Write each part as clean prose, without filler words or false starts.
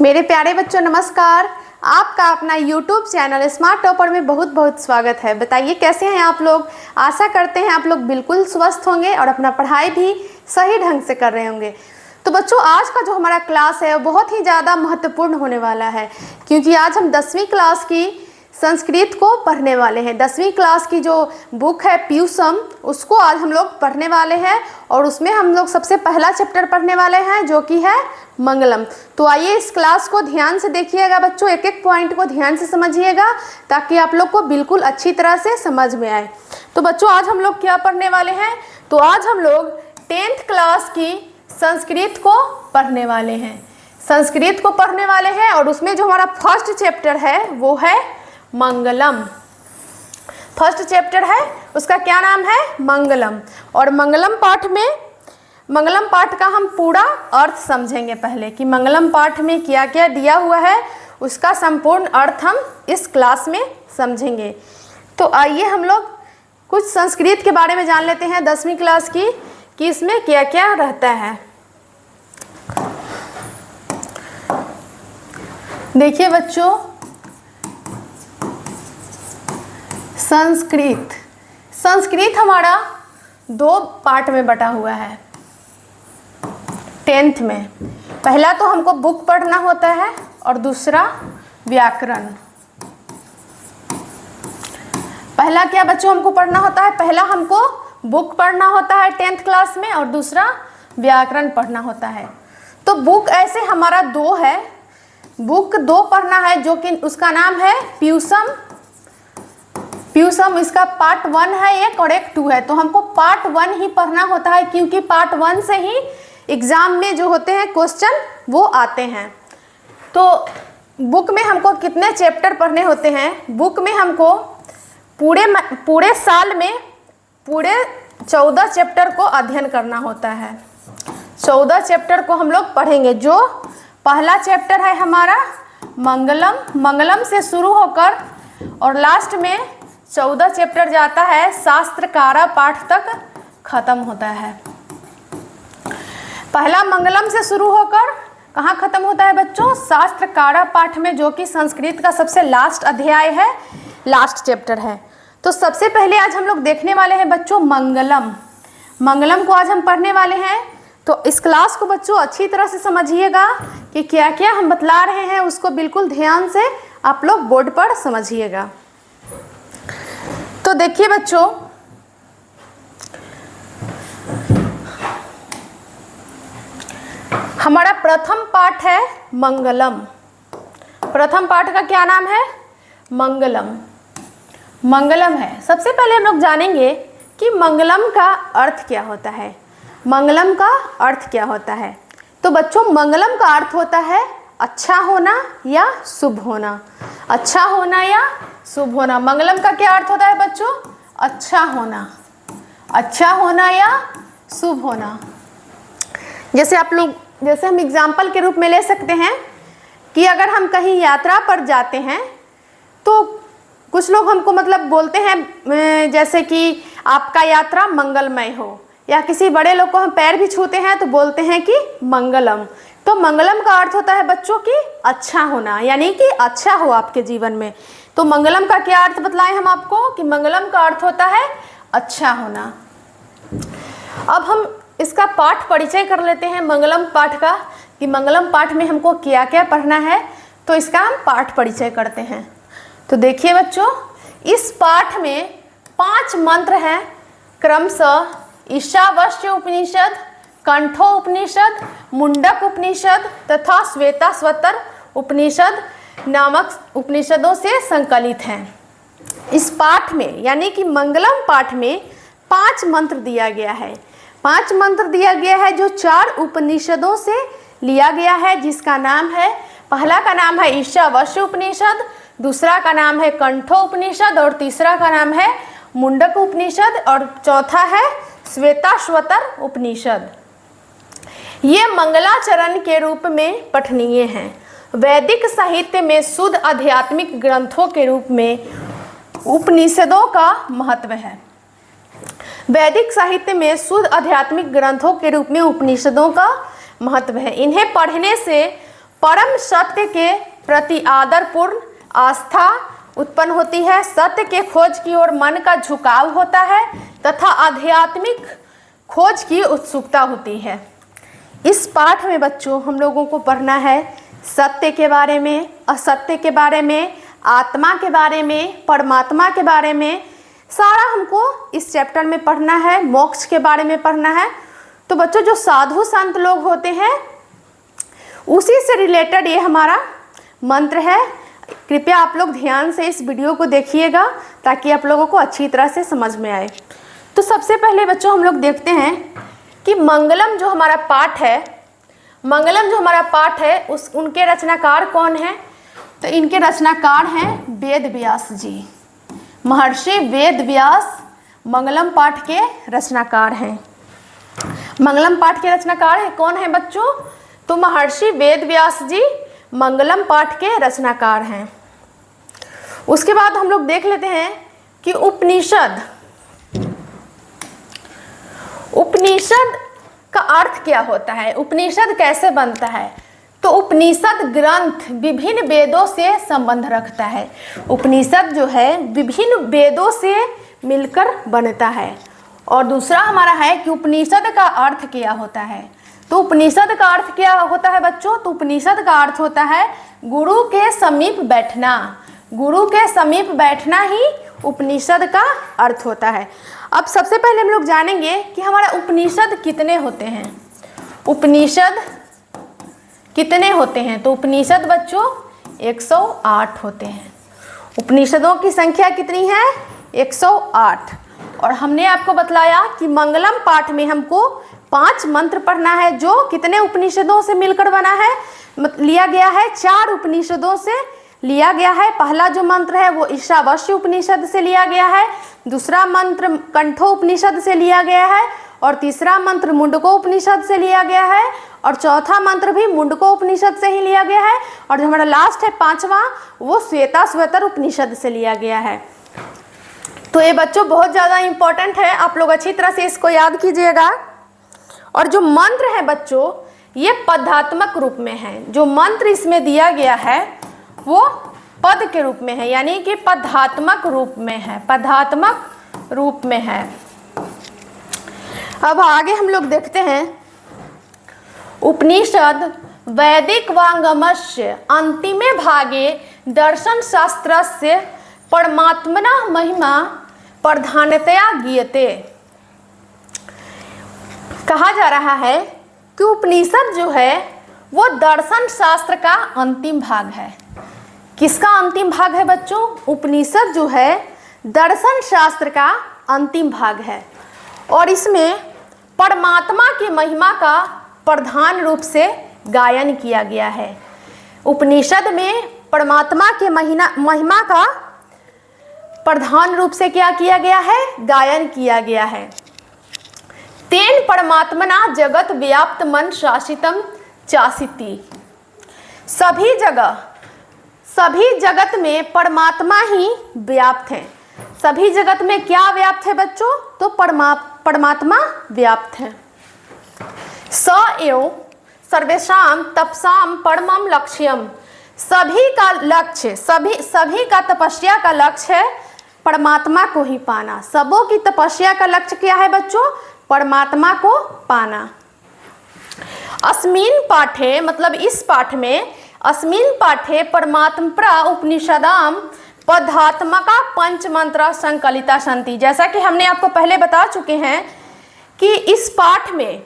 मेरे प्यारे बच्चों नमस्कार। आपका अपना YouTube चैनल स्मार्ट टॉपर में बहुत बहुत स्वागत है। बताइए कैसे हैं आप लोग। आशा करते हैं आप लोग बिल्कुल स्वस्थ होंगे और अपना पढ़ाई भी सही ढंग से कर रहे होंगे। तो बच्चों आज का जो हमारा क्लास है वो बहुत ही ज़्यादा महत्वपूर्ण होने वाला है, क्योंकि आज हम 10वीं क्लास की संस्कृत को पढ़ने वाले हैं। 10वीं क्लास की जो बुक है पीयूषम, उसको आज हम लोग पढ़ने वाले हैं और उसमें हम लोग सबसे पहला चैप्टर पढ़ने वाले हैं जो कि है मंगलम। तो आइए इस क्लास को ध्यान से देखिएगा बच्चों, एक एक पॉइंट को ध्यान से समझिएगा ताकि आप लोग को बिल्कुल अच्छी तरह से समझ में आए। तो बच्चों आज हम लोग क्या पढ़ने वाले हैं, तो आज हम लोग 10th क्लास की संस्कृत को पढ़ने वाले हैं। संस्कृत को पढ़ने वाले हैं और उसमें जो हमारा फर्स्ट चैप्टर है वो है मंगलम। फर्स्ट चैप्टर है उसका क्या नाम है, मंगलम। और मंगलम पाठ का हम पूरा अर्थ समझेंगे पहले कि मंगलम पाठ में क्या क्या दिया हुआ है, उसका संपूर्ण अर्थ हम इस क्लास में समझेंगे। तो आइए हम लोग कुछ संस्कृत के बारे में जान लेते हैं 10वीं क्लास की कि इसमें क्या क्या रहता है। देखिए बच्चों, संस्कृत हमारा 2 पार्ट में बटा हुआ है 10th में। पहला तो हमको बुक पढ़ना होता है और दूसरा व्याकरण। पहला क्या बच्चों हमको पढ़ना होता है, पहला हमको बुक पढ़ना होता है 10th क्लास में और दूसरा व्याकरण पढ़ना होता है। तो बुक ऐसे हमारा 2 है, बुक 2 पढ़ना है जो कि उसका नाम है पीयूषम। इसका पार्ट 1 है एक और एक 2 है, तो हमको पार्ट 1 ही पढ़ना होता है क्योंकि पार्ट 1 से ही एग्जाम में जो होते हैं क्वेश्चन वो आते हैं। तो बुक में हमको कितने चैप्टर पढ़ने होते हैं, बुक में हमको पूरे साल में पूरे 14 चैप्टर को अध्ययन करना होता है। 14 चैप्टर को हम लोग पढ़ेंगे। जो पहला चैप्टर है हमारा मंगलम से शुरू होकर और लास्ट में 14 चैप्टर जाता है शास्त्रकारा पाठ तक खत्म होता है। पहला मंगलम से शुरू होकर कहाँ खत्म होता है बच्चों, शास्त्रकारा पाठ में, जो कि संस्कृत का सबसे लास्ट अध्याय है, लास्ट चैप्टर है। तो सबसे पहले आज हम लोग देखने वाले हैं बच्चों मंगलम को आज हम पढ़ने वाले हैं। तो इस क्लास को बच्चों अच्छी तरह से समझिएगा कि क्या क्या हम बतला रहे हैं, उसको बिल्कुल ध्यान से आप लोग बोर्ड पर समझिएगा। तो देखिए बच्चों, हमारा प्रथम पाठ है मंगलम। प्रथम पाठ का क्या नाम है, मंगलम है। सबसे पहले हम लोग जानेंगे कि मंगलम का अर्थ क्या होता है। मंगलम का अर्थ क्या होता है, तो बच्चों मंगलम का अर्थ होता है अच्छा होना या शुभ होना। अच्छा होना या शुभ होना। मंगलम का क्या अर्थ होता है बच्चों, अच्छा होना या शुभ होना। जैसे हम एग्जाम्पल के रूप में ले सकते हैं कि अगर हम कहीं यात्रा पर जाते हैं तो कुछ लोग हमको मतलब बोलते हैं जैसे कि आपका यात्रा मंगलमय हो, या किसी बड़े लोग को हम पैर भी छूते हैं तो बोलते हैं कि मंगलम। तो मंगलम का अर्थ होता है बच्चों की अच्छा होना, यानी कि अच्छा हो आपके जीवन में। तो मंगलम का क्या अर्थ बतलाएं हम आपको कि मंगलम का अर्थ होता है अच्छा होना। अब हम इसका पाठ परिचय कर लेते हैं मंगलम पाठ का कि मंगलम पाठ में हमको क्या क्या पढ़ना है। तो इसका हम पाठ परिचय करते हैं। तो देखिए बच्चों, इस पाठ में 5 मंत्र हैं, क्रमशः ईशावास्य उपनिषद, कंठो उपनिषद, मुंडक उपनिषद तथा श्वेताश्वतर उपनिषद नामक उपनिषदों से संकलित हैं। इस पाठ में यानी कि मंगलम पाठ में 5 मंत्र दिया गया है। 5 मंत्र दिया गया है जो 4 उपनिषदों से लिया गया है, जिसका नाम है, पहला का नाम है ईशावास्य उपनिषद, दूसरा का नाम है कंठो उपनिषद और तीसरा का नाम है मुंडक उपनिषद और चौथा है श्वेताश्वतर उपनिषद। ये मंगलाचरण के रूप में पठनीय हैं। वैदिक साहित्य में शुद्ध आध्यात्मिक ग्रंथों के रूप में उपनिषदों का महत्व है। वैदिक साहित्य में शुद्ध आध्यात्मिक ग्रंथों के रूप में उपनिषदों का महत्व है। इन्हें पढ़ने से परम सत्य के प्रति आदरपूर्ण आस्था उत्पन्न होती है, सत्य के खोज की ओर मन का झुकाव होता है तथा आध्यात्मिक खोज की उत्सुकता होती है। इस पाठ में बच्चों हम लोगों को पढ़ना है सत्य के बारे में, असत्य के बारे में, आत्मा के बारे में, परमात्मा के बारे में, सारा हमको इस चैप्टर में पढ़ना है। मोक्ष के बारे में पढ़ना है। तो बच्चों जो साधु संत लोग होते हैं उसी से रिलेटेड ये हमारा मंत्र है। कृपया आप लोग ध्यान से इस वीडियो को देखिएगा ताकि आप लोगों को अच्छी तरह से समझ में आए। तो सबसे पहले बच्चों हम लोग देखते हैं कि मंगलम जो हमारा पाठ है, मंगलम जो हमारा पाठ है उनके रचनाकार कौन है? तो इनके रचनाकार हैं वेद व्यास जी। महर्षि वेद व्यास मंगलम पाठ के रचनाकार हैं। मंगलम पाठ के रचनाकार है कौन है बच्चों? तो महर्षि वेद व्यास जी मंगलम पाठ के रचनाकार हैं। उसके बाद हम लोग देख लेते हैं कि उपनिषद, उपनिषद का अर्थ क्या होता है, उपनिषद कैसे बनता है? तो उपनिषद ग्रंथ विभिन्न वेदों से संबंध रखता है। उपनिषद जो है विभिन्न वेदों से मिलकर बनता है। और दूसरा हमारा है कि उपनिषद का अर्थ क्या होता है? तो उपनिषद का अर्थ क्या होता है बच्चों? तो उपनिषद का अर्थ होता है गुरु के समीप बैठना। गुरु के समीप बैठना ही उपनिषद का अर्थ होता है। अब सबसे पहले हम लोग जानेंगे कि हमारा उपनिषद कितने होते हैं। उपनिषद कितने होते हैं? तो उपनिषद बच्चों 108 होते हैं। उपनिषदों की संख्या कितनी है? 108। और हमने आपको बतलाया कि मंगलम पाठ में हमको 5 मंत्र पढ़ना है जो कितने उपनिषदों से मिलकर बना है, लिया गया है 4 उपनिषदों से लिया गया है। पहला जो मंत्र है वो ईशावास्य उपनिषद से लिया गया है, दूसरा मंत्र कंठो उपनिषद से लिया गया है, और तीसरा मंत्र मुंडको उपनिषद से लिया गया है, और चौथा मंत्र भी मुंडको उपनिषद से ही लिया गया है, और जो हमारा लास्ट है 5वां वो श्वेताश्वतर उपनिषद से लिया गया है। तो ये बच्चों बहुत ज़्यादा इम्पोर्टेंट है, आप लोग अच्छी तरह से इसको याद कीजिएगा। और जो मंत्र है बच्चों ये पदात्मक रूप में है। जो मंत्र इसमें दिया गया है वो पद के रूप में है, यानी कि पदात्मक रूप में है, पदात्मक रूप में है। अब आगे हम लोग देखते हैं उपनिषद वैदिक वांगमस्य अंतिमे भागे दर्शन शास्त्रस्य परमात्मना महिमा प्रधानतया गीयते। कहा जा रहा है कि उपनिषद जो है वो दर्शन शास्त्र का अंतिम भाग है। किसका अंतिम भाग है बच्चों? उपनिषद जो है दर्शन शास्त्र का अंतिम भाग है, और इसमें परमात्मा की महिमा का प्रधान रूप से गायन किया गया है। उपनिषद में परमात्मा के महिमा का प्रधान रूप से क्या किया गया है? गायन किया गया है। तेन परमात्मना जगत व्याप्त मन शासितम चासिति। सभी जगह, सभी जगत में परमात्मा ही व्याप्त है। सभी जगत में क्या व्याप्त है बच्चों? तो परमात्मा व्याप्त है। स एव सर्वेषाम तपसाम परमम लक्ष्यम। सभी का लक्ष्य, सभी का तपस्या का लक्ष्य है परमात्मा को ही पाना। सबों की तपस्या का लक्ष्य क्या है बच्चों? परमात्मा को पाना। अस्मिन् पाठे, मतलब इस पाठ में, अस्मिन् पाठे परमात्मप्रा उपनिषदाम पदात्मका पंचमंत्र संकलिता सन्ति। जैसा कि हमने आपको पहले बता चुके हैं कि इस पाठ में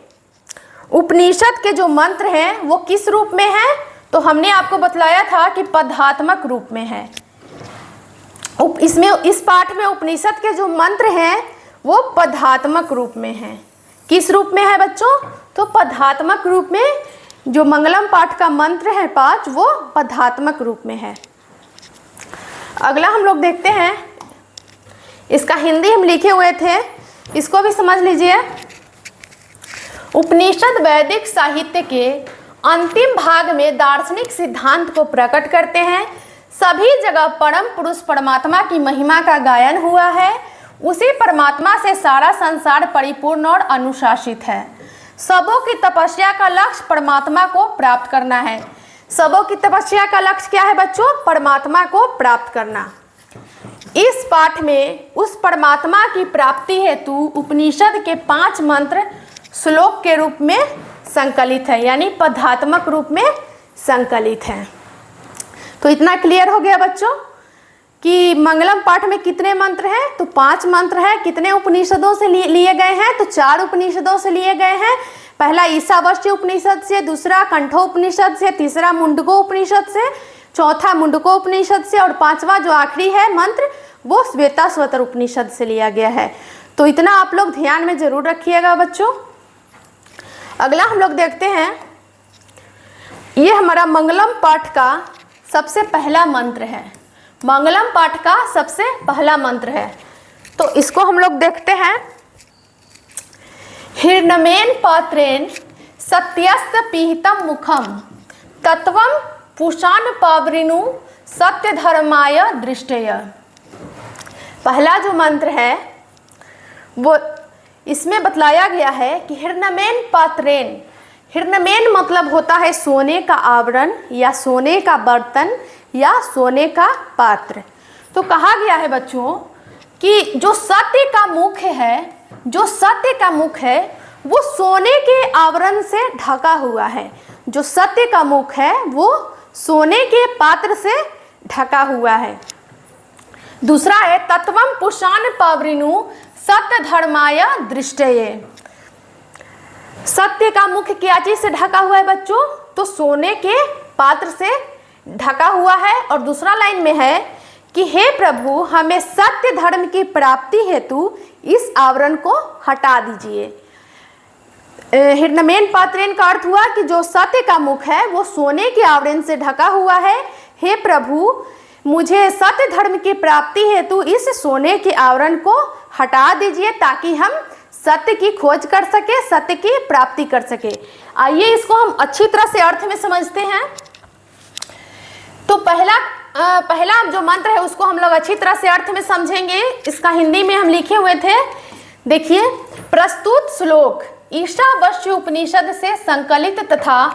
उपनिषद के जो मंत्र हैं वो किस रूप में हैं? तो हमने आपको बतलाया था कि पदात्मक रूप में है। इस पाठ में उपनिषद के जो मंत्र हैं वो पदात्मक रूप में हैं। किस रूप में है बच्चों? तो पदात्मक रूप में। जो मंगलम पाठ का मंत्र है 5 वो पदात्मक रूप में है। अगला हम लोग देखते हैं, इसका हिंदी हम लिखे हुए थे, इसको भी समझ लीजिए। उपनिषद वैदिक साहित्य के अंतिम भाग में दार्शनिक सिद्धांत को प्रकट करते हैं। सभी जगह परम पुरुष परमात्मा की महिमा का गायन हुआ है। उसी परमात्मा से सारा संसार परिपूर्ण और अनुशासित है। सबों की तपस्या का लक्ष्य परमात्मा को प्राप्त करना है। सबों की तपस्या का लक्ष्य क्या है बच्चों? परमात्मा को प्राप्त करना। इस पाठ में उस परमात्मा की प्राप्ति हेतु उपनिषद के 5 मंत्र श्लोक के रूप में संकलित है, यानी पदात्मक रूप में संकलित है। तो इतना क्लियर हो गया बच्चों कि मंगलम पाठ में कितने मंत्र हैं? तो 5 मंत्र हैं। कितने उपनिषदों से लिए गए हैं? तो 4 उपनिषदों से लिए गए हैं। पहला ईशावास्य उपनिषद से, दूसरा कंठोपनिषद से, तीसरा मुंडको उपनिषद से, चौथा मुंडको उपनिषद से और 5वां जो आखिरी है मंत्र वो श्वेताश्वतर उपनिषद से लिया गया है। तो इतना आप लोग ध्यान में जरूर रखिएगा बच्चों। अगला हम लोग देखते हैं, ये हमारा मंगलम पाठ का सबसे पहला मंत्र है। मंगलम पाठ का सबसे पहला मंत्र है, तो इसको हम लोग देखते हैं। हिरण्यमेन पात्रेण सत्यस्य पीहितम मुखम तत्वम पुषान पावरिनु सत्य धर्माय दृष्टय। पहला जो मंत्र है वो इसमें बतलाया गया है कि हिरण्यमेन पात्रेण, हिरण्यमेन मतलब होता है सोने का आवरण या सोने का बर्तन या सोने का पात्र। तो कहा गया है बच्चों कि जो सत्य का मुख है, जो सत्य का मुख है वो सोने के आवरण से ढका हुआ है। जो सत्य का मुख है वो सोने के पात्र से ढका हुआ है। दूसरा है तत्वम पुषान पावरिनु सत्य धर्माय दृष्टये। सत्य का मुख क्या चीज से ढका हुआ है बच्चों? तो सोने के पात्र से ढका हुआ है। और दूसरा लाइन में है कि हे प्रभु हमें सत्य धर्म की प्राप्ति हेतु इस आवरण को हटा दीजिए। हिरण्यमेन पात्रेण का अर्थ हुआ कि जो सत्य का मुख है वो सोने के आवरण से ढका हुआ है। हे प्रभु मुझे सत्य धर्म की प्राप्ति हेतु इस सोने के आवरण को हटा दीजिए ताकि हम सत्य की खोज कर सके, सत्य की प्राप्ति कर सके। आइए इसको हम अच्छी तरह से अर्थ में समझते हैं। तो पहला जो मंत्र है उसको हम लोग अच्छी तरह से अर्थ में समझेंगे। इसका हिंदी में हम लिखे हुए थे, देखिए। प्रस्तुत श्लोक ईशावास्य उपनिषद से संकलित तथा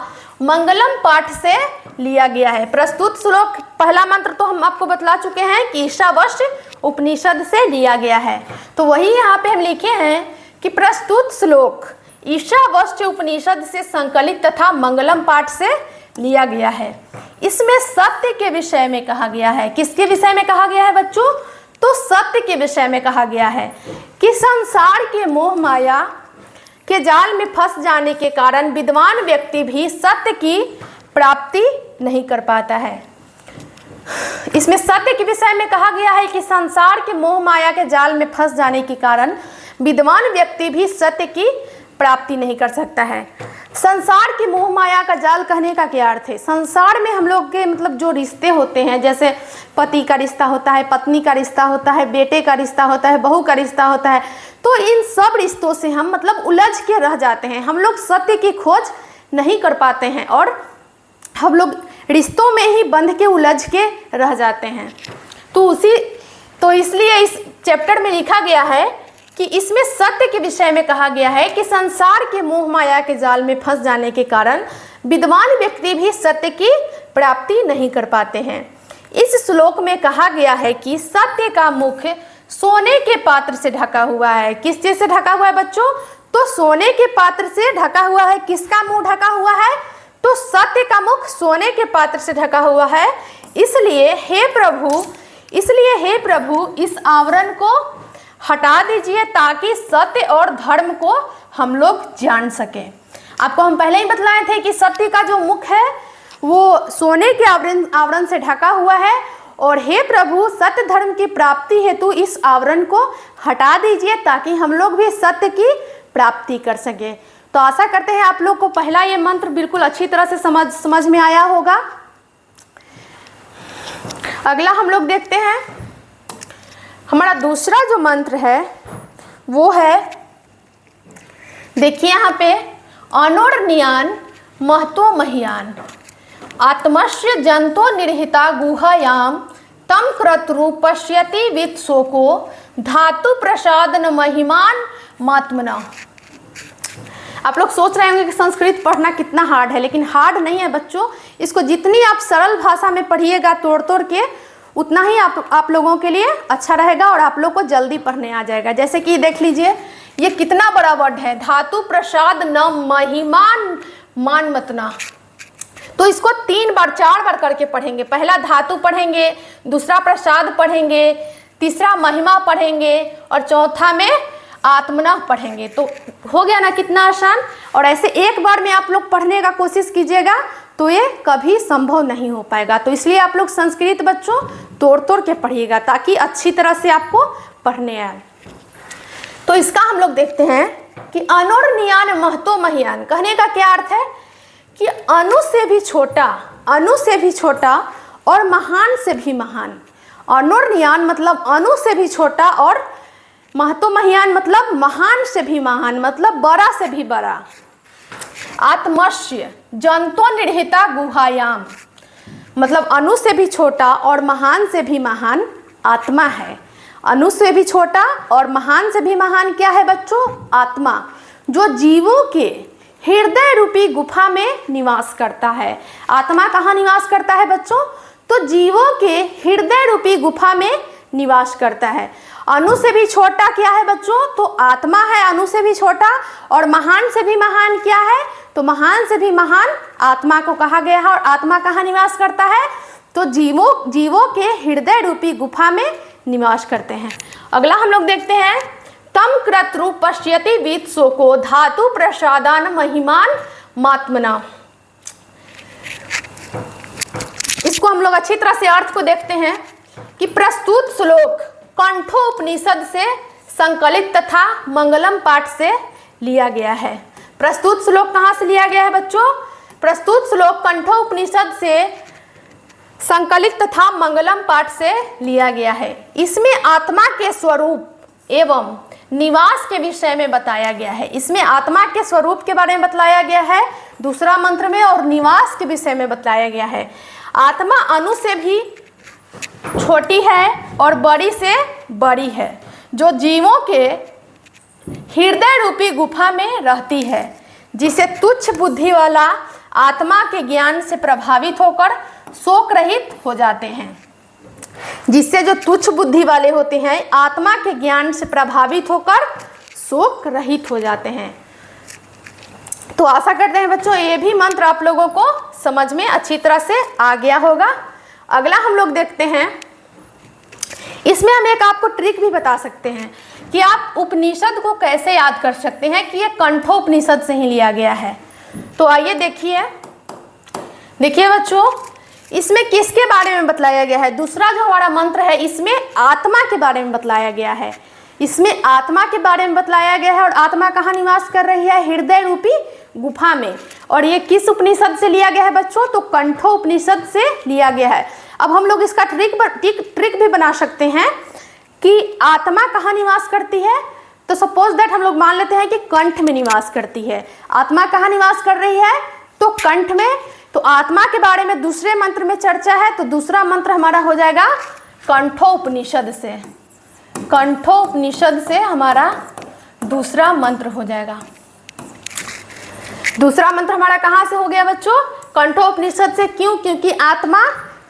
मंगलम पाठ से लिया गया है। प्रस्तुत श्लोक पहला मंत्र तो हम आपको बतला चुके हैं कि ईशावास्य उपनिषद से लिया गया है। तो वही यहाँ पे हम लिखे हैं कि प्रस्तुत श्लोक ईशावास्य उपनिषद से संकलित तथा मंगलम पाठ से लिया गया है। इसमें सत्य के विषय में कहा गया है। किसके विषय में कहा गया है बच्चों? तो सत्य के विषय में कहा गया है कि संसार के मोह माया के जाल में फंस जाने के कारण विद्वान व्यक्ति भी सत्य की प्राप्ति नहीं कर पाता है। इसमें सत्य के विषय में कहा गया है कि संसार के मोह माया के जाल में फंस जाने के कारण विद्वान व्यक्ति भी सत्य की प्राप्ति नहीं कर सकता है। संसार की मोह माया का जाल कहने का क्या अर्थ है? संसार में हम लोग के मतलब जो रिश्ते होते हैं, जैसे पति का रिश्ता होता है, पत्नी का रिश्ता होता है, बेटे का रिश्ता होता है, बहू का रिश्ता होता है, तो इन सब रिश्तों से हम मतलब उलझ के रह जाते हैं। हम लोग सत्य की खोज नहीं कर पाते हैं और हम लोग रिश्तों में ही बंध के उलझ के रह जाते हैं। तो इसलिए इस चैप्टर में लिखा गया है कि इसमें सत्य के विषय में कहा गया है कि संसार के मोह माया के जाल में फंस जाने के कारण विद्वान व्यक्ति भी सत्य की प्राप्ति नहीं कर पाते हैं। इस श्लोक में कहा गया है कि सत्य का मुख सोने के पात्र से ढका हुआ है। किस चीज से ढका हुआ है बच्चों? तो सोने के पात्र से ढका हुआ है। किसका मुंह ढका हुआ है? तो सत्य का मुख सोने के पात्र से ढका हुआ है। इसलिए हे प्रभु इस आवरण को हटा दीजिए ताकि सत्य और धर्म को हम लोग जान सकें। आपको हम पहले ही बतलाए थे कि सत्य का जो मुख है वो सोने के आवरण से ढका हुआ है। और हे प्रभु सत्य धर्म की प्राप्ति हेतु इस आवरण को हटा दीजिए ताकि हम लोग भी सत्य की प्राप्ति कर सके। तो आशा करते हैं आप लोग को पहला ये मंत्र बिल्कुल अच्छी तरह से समझ में आया होगा। अगला हम लोग देखते हैं, हमारा दूसरा जो मंत्र है वो है, देखिए यहाँ पे, अनोर्नियान महतो महियान आत्मस्य जंतो निर्हिता गुहायाम तम क्रतु पश्यति वित शोको धातु प्रसादन महिमान मात्मना। आप लोग सोच रहे होंगे कि संस्कृत पढ़ना कितना हार्ड है, लेकिन हार्ड नहीं है बच्चों। इसको जितनी आप सरल भाषा में पढ़िएगा तोड़ तोड़ के, उतना ही आप लोगों के लिए अच्छा रहेगा और आप लोग को जल्दी पढ़ने आ जाएगा। जैसे कि देख लीजिए, ये कितना बड़ा वर्ड है, धातु प्रसाद न महिमान मान मतना। तो इसको 3 बार 4 बार करके पढ़ेंगे। पहला धातु पढ़ेंगे, दूसरा प्रसाद पढ़ेंगे, तीसरा महिमा पढ़ेंगे और चौथा में आत्मना पढ़ेंगे। तो हो गया ना कितना आसान। और ऐसे एक बार में आप लोग पढ़ने का कोशिश कीजिएगा तो ये कभी संभव नहीं हो पाएगा। तो इसलिए आप लोग संस्कृत बच्चों तोड़ तोड़ के पढ़िएगा ताकि अच्छी तरह से आपको पढ़ने आए। तो इसका हम लोग देखते हैं कि अनुर्नियान महतो महियान, कहने का क्या अर्थ है कि अणु से भी छोटा और महान से भी महान। अनुर्नियान मतलब अणु से भी छोटा और महतो महियान मतलब महान से भी महान, मतलब बड़ा से भी बड़ा। आत्मस्य जंतो निर्हिता गुहायाम, मतलब अणु से भी छोटा और महान से भी महान आत्मा है। अणु से भी छोटा और महान से भी महान क्या है बच्चों? आत्मा, जो जीवों के हृदय रूपी गुफा में निवास करता है। आत्मा कहाँ निवास करता है बच्चों? तो जीवों के हृदय रूपी गुफा में निवास करता है। अणु से भी छोटा क्या है बच्चों? तो आत्मा है अणु से भी छोटा। और महान से भी महान क्या है? तो महान से भी महान आत्मा को कहा गया है। और आत्मा कहाँ निवास करता है? तो जीवों के हृदय रूपी गुफा में निवास करते हैं। अगला हम लोग देखते हैं, तम क्रतु पश्यति विद शोको धातु प्रसादान महिमान मात्मना। इसको हम लोग अच्छी तरह से अर्थ को देखते हैं कि प्रस्तुत श्लोक कंठोपनिषद से संकलित तथा मंगलम पाठ से लिया गया है। प्रस्तुत श्लोक कहाँ से लिया गया है बच्चों? प्रस्तुत श्लोक कंठोपनिषद से संकलित तथा मंगलम पाठ से लिया गया है। इसमें आत्मा के स्वरूप एवं निवास के विषय में बताया गया है। इसमें आत्मा के स्वरूप के बारे में बताया गया है दूसरा मंत्र में, और निवास के विषय में बताया गया है। आत्मा अणु से भी छोटी है और बड़ी से बड़ी है, जो जीवों के हृदय रूपी गुफा में रहती है, जिसे तुच्छ बुद्धि वाला आत्मा के ज्ञान से प्रभावित होकर शोक रहित हो जाते हैं। जिससे जो तुच्छ बुद्धि वाले होते हैं आत्मा के ज्ञान से प्रभावित होकर शोक रहित हो जाते हैं। तो आशा करते हैं बच्चों ये भी मंत्र आप लोगों को समझ में अच्छी तरह से आ गया होगा। अगला हम लोग देखते हैं, इसमें हम एक आपको ट्रिक भी बता सकते हैं कि आप उपनिषद को कैसे याद कर सकते हैं कि ये कंठोपनिषद से ही लिया गया है। तो आइए देखिए बच्चों, इसमें किसके बारे में बतलाया गया है? दूसरा जो हमारा मंत्र है इसमें आत्मा के बारे में बतलाया गया है। इसमें आत्मा के बारे में बतलाया गया है और आत्मा कहाँ निवास कर रही है? हृदय रूपी गुफा में। और ये किस उपनिषद से लिया गया है बच्चों? तो कंठोपनिषद से लिया गया है। अब हम लोग इसका ट्रिक भी बना सकते हैं कि आत्मा कहाँ निवास करती है। तो सपोज दैट हम लोग मान लेते हैं कि कंठ में निवास करती है। आत्मा कहाँ निवास कर रही है? तो कंठ में। तो आत्मा के बारे में दूसरे मंत्र में चर्चा है, तो दूसरा मंत्र हमारा हो जाएगा कंठोपनिषद से। कंठोपनिषद से हमारा दूसरा मंत्र हो जाएगा। दूसरा मंत्र हमारा कहाँ से हो गया बच्चों? कंठोपनिषद से। क्यों? क्योंकि आत्मा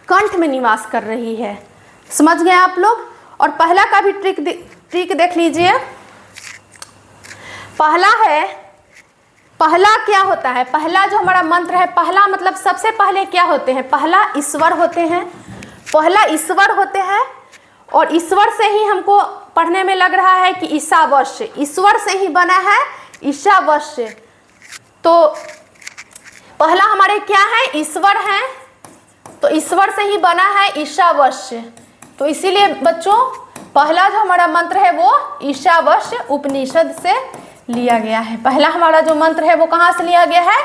कंठ में निवास कर रही है। समझ गए आप लोग? और पहला का भी ट्रिक देख लीजिए। पहला क्या होता है? पहला जो हमारा मंत्र है, पहला मतलब सबसे पहले क्या होते हैं? पहला ईश्वर होते हैं। पहला ईश्वर होते हैं और ईश्वर से ही हमको पढ़ने में लग रहा है कि ईशावास्य, ईश्वर से ही बना है ईशावास्य। तो पहला हमारे क्या है? ईश्वर है। तो ईश्वर से ही बना है ईशावास्य। तो इसीलिए बच्चों पहला जो हमारा मंत्र है वो ईशावास्य उपनिषद से लिया गया है। पहला हमारा जो मंत्र है वो कहाँ से लिया गया है?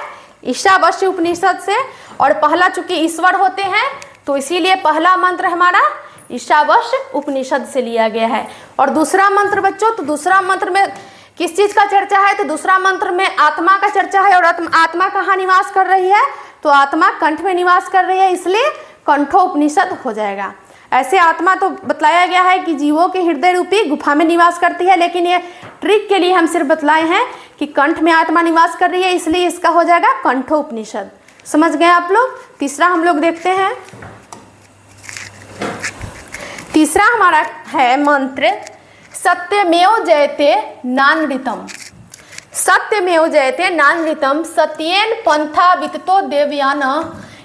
ईशावास्य उपनिषद से। और पहला चूंकि ईश्वर होते हैं तो इसीलिए पहला मंत्र हमारा ईशावास्य उपनिषद से लिया गया है। और दूसरा मंत्र बच्चों, तो दूसरा मंत्र में किस चीज का चर्चा है? तो दूसरा मंत्र में आत्मा का चर्चा है। और आत्मा कहाँ निवास कर रही है? तो आत्मा कंठ में निवास कर रही है, इसलिए कंठोपनिषद हो जाएगा। ऐसे आत्मा तो बतलाया गया है कि जीवों के हृदय रूपी गुफा में निवास करती है, लेकिन ये ट्रिक के लिए हम सिर्फ बतलाए हैं कि कंठ में आत्मा निवास कर रही है, इसलिए इसका हो जाएगा कंठोपनिषद। समझ गए आप लोग। तीसरा हम लोग देखते हैं। तीसरा हमारा है मंत्र सत्यमेव जयते नानृतम। सत्यमेव जयते नानृतम सत्येन पंथा विततो देवयान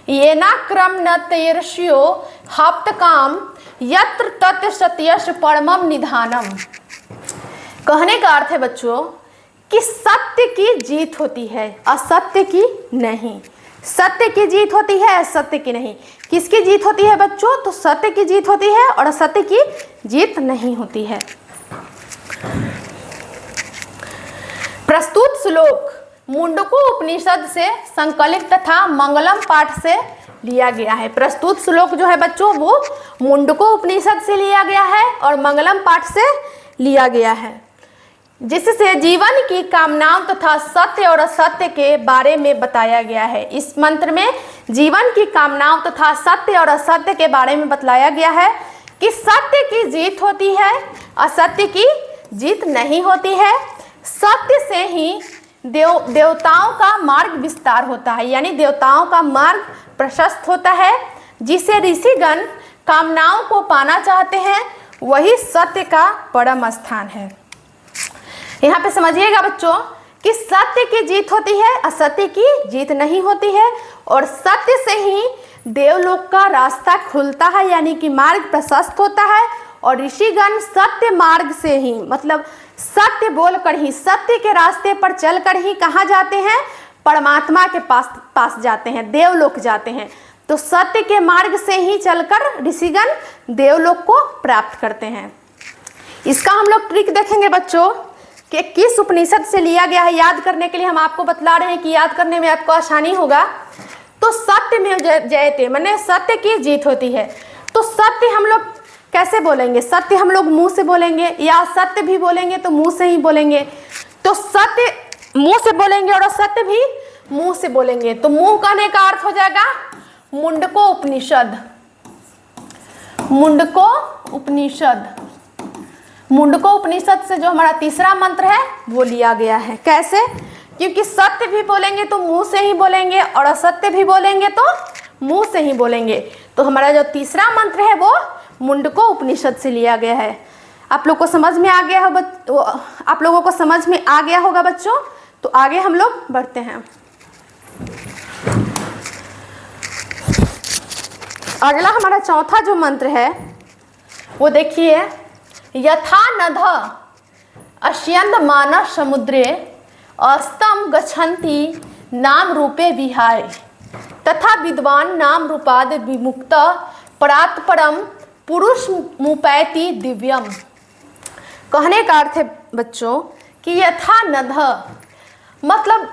येना क्रम न तेरस्यो हप्तकाम यत्र तत् सत्यश परमम निधानम। कहने का अर्थ है बच्चों कि सत्य की जीत होती है, असत्य की नहीं। सत्य की जीत होती है, असत्य की नहीं। किसकी जीत होती है बच्चों? तो सत्य की जीत होती है और असत्य की जीत नहीं होती है। प्रस्तुत श्लोक मुंडको उपनिषद से संकलित तथा मंगलम पाठ से लिया गया है। प्रस्तुत श्लोक जो है बच्चों वो मुंडको उपनिषद से लिया गया है और मंगलम पाठ से लिया गया है, जिससे जीवन की कामनाओं तथा सत्य और असत्य के बारे में बताया गया है। इस मंत्र में जीवन की कामनाओं तथा सत्य और असत्य के बारे में बतलाया गया है कि सत्य की जीत होती है, असत्य की जीत नहीं होती है। सत्य से ही देवताओं का मार्ग विस्तार होता है, यानी देवताओं का मार्ग प्रशस्त होता है। जिसे ऋषिगण कामनाओं को पाना चाहते हैं वही सत्य का परम स्थान है। यहाँ पे समझिएगा बच्चों कि सत्य की जीत होती है, असत्य की जीत नहीं होती है। और सत्य से ही देवलोक का रास्ता खुलता है, यानी कि मार्ग प्रशस्त होता है। और ऋषिगण सत्य मार्ग से ही, मतलब सत्य बोलकर ही, सत्य के रास्ते पर चलकर ही कहाँ जाते हैं? परमात्मा के पास जाते हैं, देवलोक जाते हैं। तो सत्य के मार्ग से ही चलकर ऋषिगण देवलोक को प्राप्त करते हैं। इसका हम लोग ट्रिक देखेंगे बच्चों कि किस उपनिषद से लिया गया है। याद करने के लिए हम आपको बतला रहे हैं कि याद करने में आपको आसानी होगा। तो सत्य में जयते माने सत्य की जीत होती है। तो सत्य हम लोग कैसे बोलेंगे? सत्य हम लोग मुंह से बोलेंगे या सत्य भी बोलेंगे तो मुंह से ही बोलेंगे। तो सत्य मुंह से बोलेंगे और असत्य भी मुंह से बोलेंगे। तो मुंह कहने का अर्थ हो जाएगा मुंडको उपनिषद। मुंडको उपनिषद, मुंडको उपनिषद से जो हमारा तीसरा मंत्र है वो लिया गया है। कैसे? क्योंकि सत्य भी बोलेंगे तो मुंह से ही बोलेंगे और असत्य भी बोलेंगे तो मुंह से ही बोलेंगे। तो हमारा जो तीसरा मंत्र है वो मुंडको उपनिषद से लिया गया है। आप लोग को समझ में आ गया हो? आप लोगों को समझ में आ गया होगा बच्चों। तो आगे हम लोग बढ़ते हैं। अगला हमारा चौथा जो मंत्र है वो देखिए, यथा नध अश्यंद मानस समुद्रे अस्तम गच्छन्ति नाम रूपे विहाय तथा विद्वान नाम रूपाद विमुक्त परात् परम पुरुष मुपैति दिव्यम। कहने का अर्थ है बच्चों कि यथा नध मतलब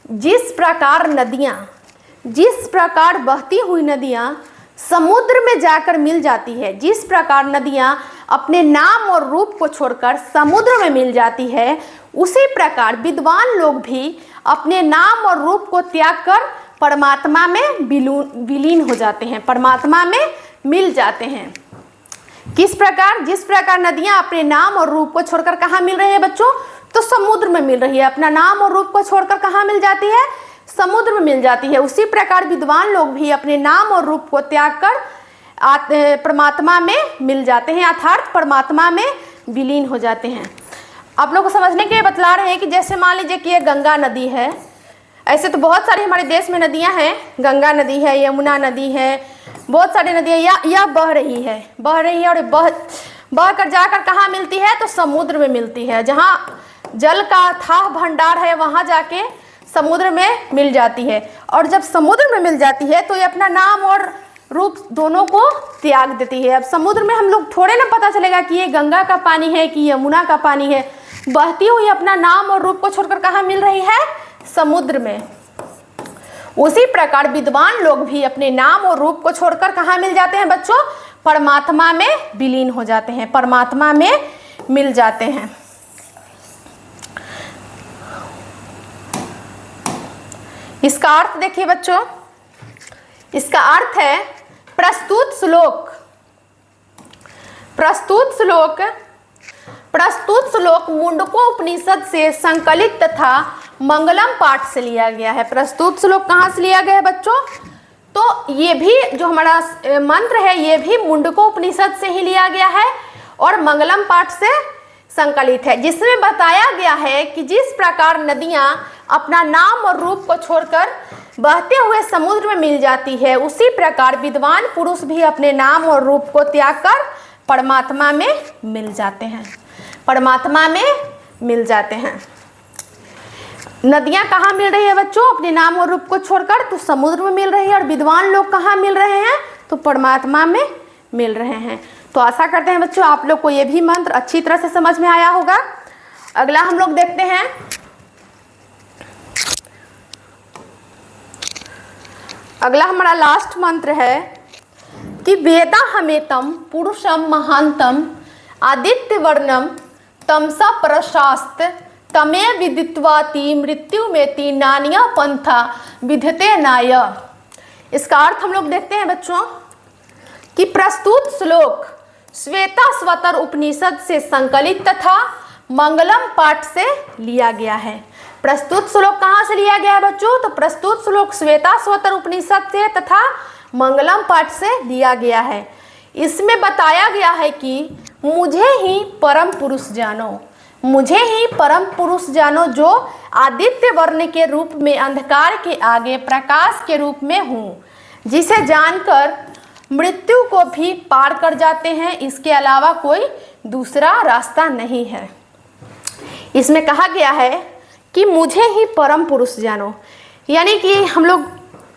जिस प्रकार नदियाँ, जिस प्रकार बहती हुई नदियाँ समुद्र में जाकर मिल जाती है, जिस प्रकार नदियाँ अपने नाम और रूप को छोड़कर समुद्र में मिल जाती है, उसी प्रकार विद्वान लोग भी अपने नाम और रूप को त्याग कर परमात्मा में विलीन हो जाते हैं, परमात्मा में मिल जाते हैं। किस प्रकार? जिस प्रकार नदियाँ अपने नाम और रूप को छोड़कर कहाँ मिल रही है बच्चों? तो समुद्र में मिल रही है। अपना नाम और रूप को छोड़कर कहाँ मिल जाती है? समुद्र में मिल जाती है। उसी प्रकार विद्वान लोग भी अपने नाम और रूप को त्याग कर परमात्मा में मिल जाते हैं, अर्थात परमात्मा में विलीन हो जाते हैं। आप लोग को समझने के लिए बतला रहे हैं कि जैसे मान लीजिए कि ये गंगा नदी है, ऐसे तो बहुत सारी हमारे देश में नदियां हैं। गंगा नदी है, यमुना नदी है, बहुत सारी नदियाँ या बह रही है और बह कर जाकर कहाँ मिलती है? तो समुद्र में मिलती है। जहाँ जल का अथाह भंडार है वहाँ जाके समुद्र में मिल जाती है। और जब समुद्र में मिल जाती है तो ये अपना नाम और रूप दोनों को त्याग देती है। अब समुद्र में हम लोग थोड़े ना पता चलेगा कि ये गंगा का पानी है कि यमुना का पानी है। बहती हुई अपना नाम और रूप को छोड़कर कहाँ मिल रही है? समुद्र में। उसी प्रकार विद्वान लोग भी अपने नाम और रूप को छोड़कर कहाँ मिल जाते हैं बच्चों? परमात्मा में विलीन हो जाते हैं, परमात्मा में मिल जाते हैं। इसका अर्थ देखिए बच्चों, इसका अर्थ है प्रस्तुत श्लोक प्रस्तुत श्लोक मुंडको उपनिषद से संकलित तथा मंगलम पाठ से लिया गया है। प्रस्तुत श्लोक कहाँ से लिया गया है बच्चों? तो ये भी जो हमारा मंत्र है ये भी मुंडको उपनिषद से ही लिया गया है और मंगलम पाठ से संकलित है, जिसमें बताया गया है कि जिस प्रकार नदियाँ अपना नाम और रूप को छोड़कर बहते हुए समुद्र में मिल जाती है, उसी प्रकार विद्वान पुरुष भी अपने नाम और रूप को त्याग कर परमात्मा में मिल जाते हैं, परमात्मा में मिल जाते हैं। नदियाँ कहाँ मिल रही है बच्चों? अपने नाम और रूप को छोड़कर तो समुद्र में मिल रही है, और विद्वान लोग कहाँ मिल रहे हैं? तो परमात्मा में मिल रहे हैं। तो आशा करते हैं बच्चों आप लोग को ये भी मंत्र अच्छी तरह से समझ में आया होगा। अगला हम लोग देखते हैं, अगला हमारा लास्ट मंत्र है कि वेदा हमेतम पुरुषम महांतम आदित्य वर्णम तमसा प्रशास्त तमे विदित्वाति मृत्यु मेति नान्या पंथा विधते नाय। इसका अर्थ हम लोग देखते हैं बच्चों कि प्रस्तुत श्लोक श्वेताश्वतर उपनिषद से संकलित तथा मंगलम पाठ से लिया गया है। प्रस्तुत श्लोक कहाँ से लिया गया है बच्चों? तो प्रस्तुत श्लोक श्वेताश्वतर उपनिषद से तथा मंगलम पाठ से लिया गया है। इसमें बताया गया है कि मुझे ही परम पुरुष जानो, मुझे ही परम पुरुष जानो जो आदित्य वर्ण के रूप में अंधकार के आगे प्रकाश के रूप में हूँ, जिसे जानकर मृत्यु को भी पार कर जाते हैं, इसके अलावा कोई दूसरा रास्ता नहीं है। इसमें कहा गया है कि मुझे ही परम पुरुष जानो, यानी कि हम लोग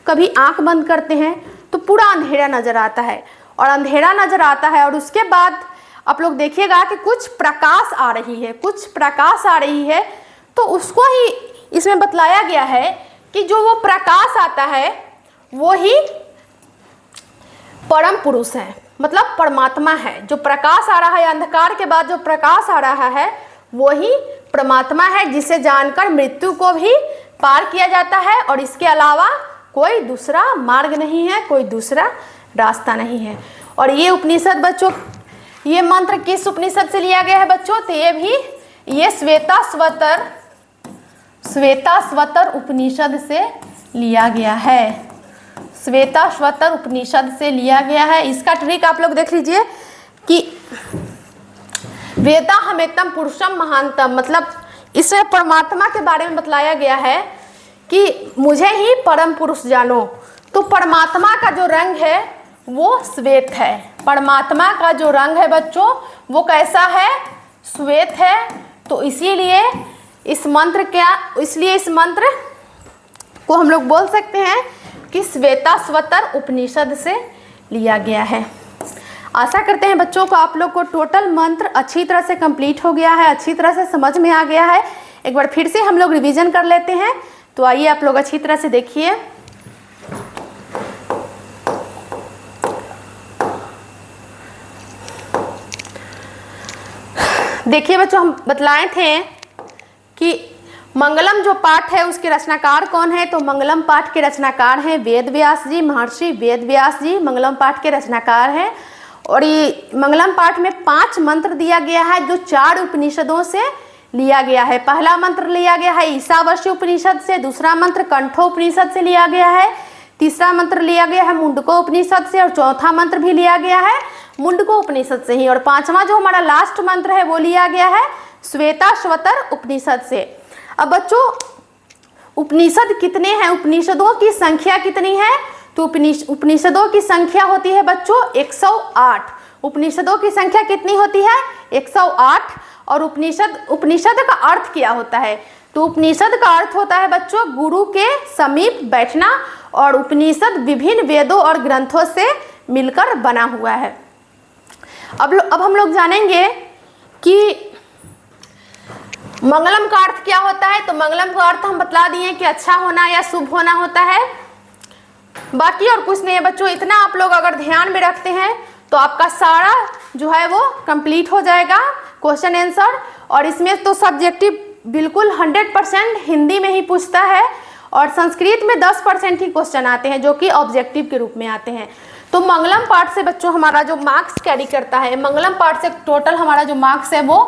कभी आंख बंद करते हैं तो पूरा अंधेरा नजर आता है, और अंधेरा नजर आता है और उसके बाद आप लोग देखिएगा कि कुछ प्रकाश आ रही है, कुछ प्रकाश आ रही है, तो उसको ही इसमें बतलाया गया है कि जो वो प्रकाश आता है वो ही परम पुरुष है, मतलब परमात्मा है। जो प्रकाश आ रहा है, अंधकार के बाद जो प्रकाश आ रहा है वो ही परमात्मा है, जिसे जानकर मृत्यु को भी पार किया जाता है, और इसके अलावा कोई दूसरा मार्ग नहीं है, कोई दूसरा रास्ता नहीं है। और ये उपनिषद बच्चों, ये मंत्र किस उपनिषद से लिया गया है बच्चों? तो ये श्वेताश्वतर उपनिषद से लिया गया है, श्वेताश्वतर उपनिषद से लिया गया है। इसका ट्रिक आप लोग देख लीजिए कि वेदा हमेतम पुरुषम महानतम, मतलब इसमें परमात्मा के बारे में बतलाया गया है कि मुझे ही परम पुरुष जानो। तो परमात्मा का जो रंग है वो श्वेत है, परमात्मा का जो रंग है बच्चों वो कैसा है? श्वेत है। तो इसीलिए इस मंत्र को हम लोग बोल सकते हैं कि श्वेताश्वतर उपनिषद से लिया गया है। आशा करते हैं बच्चों को आप लोग को टोटल मंत्र अच्छी तरह से कंप्लीट हो गया है, अच्छी तरह से समझ में आ गया है। एक बार फिर से हम लोग रिवीजन कर लेते हैं। तो आइए आप लोग अच्छी तरह से देखिए। देखिए बच्चों, हम बतलाए थे कि मंगलम जो पाठ है उसके रचनाकार कौन है? तो मंगलम पाठ के रचनाकार हैं वेद व्यास जी, महर्षि वेद व्यास जी मंगलम पाठ के रचनाकार हैं। और ये मंगलम पाठ में 5 मंत्र दिया गया है जो 4 उपनिषदों से लिया गया है। पहला मंत्र लिया गया है ईशावास्य उपनिषद से, दूसरा मंत्र कंठो उपनिषद से लिया गया है, तीसरा मंत्र लिया गया है मुंडको उपनिषद से, और चौथा मंत्र भी लिया गया है मुंडको उपनिषद से ही, और 5वां जो हमारा लास्ट मंत्र है वो लिया गया है श्वेताश्वतर उपनिषद से। अब बच्चों उपनिषद कितने हैं, उपनिषदों की संख्या कितनी है? तो उपनिषदों की संख्या होती है बच्चों 108। उपनिषदों की संख्या कितनी होती है? 108। और उपनिषद का अर्थ क्या होता है? तो उपनिषद का अर्थ होता है बच्चों गुरु के समीप बैठना, और उपनिषद विभिन्न वेदों और ग्रंथों से मिलकर बना हुआ है। अब हम लोग जानेंगे कि मंगलम का अर्थ क्या होता है। तो मंगलम का अर्थ हम बतला दिए कि अच्छा होना या शुभ होना होता है, बाकी और कुछ नहीं है बच्चों। इतना आप लोग अगर ध्यान में रखते हैं तो आपका सारा जो है वो कंप्लीट हो जाएगा क्वेश्चन आंसर। और इसमें तो सब्जेक्टिव बिल्कुल 100% हिंदी में ही पूछता है, और संस्कृत में 10% ही क्वेश्चन आते हैं जो कि ऑब्जेक्टिव के रूप में आते हैं। तो मंगलम पाठ से बच्चों हमारा जो मार्क्स कैरी करता है, मंगलम पाठ से टोटल हमारा जो मार्क्स है वो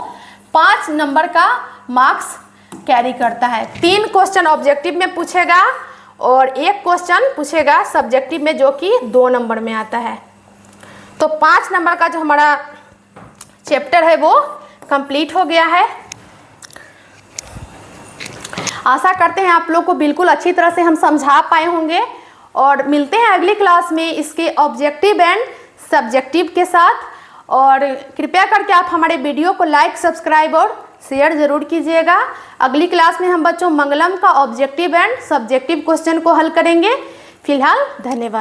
5 नंबर का मार्क्स कैरी करता है। 3 क्वेश्चन ऑब्जेक्टिव में पूछेगा और 1 क्वेश्चन पूछेगा सब्जेक्टिव में, जो कि 2 नंबर में आता है। तो 5 नंबर का जो हमारा चैप्टर है वो कंप्लीट हो गया है। आशा करते हैं आप लोग को बिल्कुल अच्छी तरह से हम समझा पाए होंगे, और मिलते हैं अगली क्लास में इसके ऑब्जेक्टिव एंड सब्जेक्टिव के साथ। और कृपया करके आप हमारे वीडियो को लाइक, सब्सक्राइब और शेयर ज़रूर कीजिएगा। अगली क्लास में हम बच्चों मंगलम का ऑब्जेक्टिव एंड सब्जेक्टिव क्वेश्चन को हल करेंगे। फिलहाल धन्यवाद।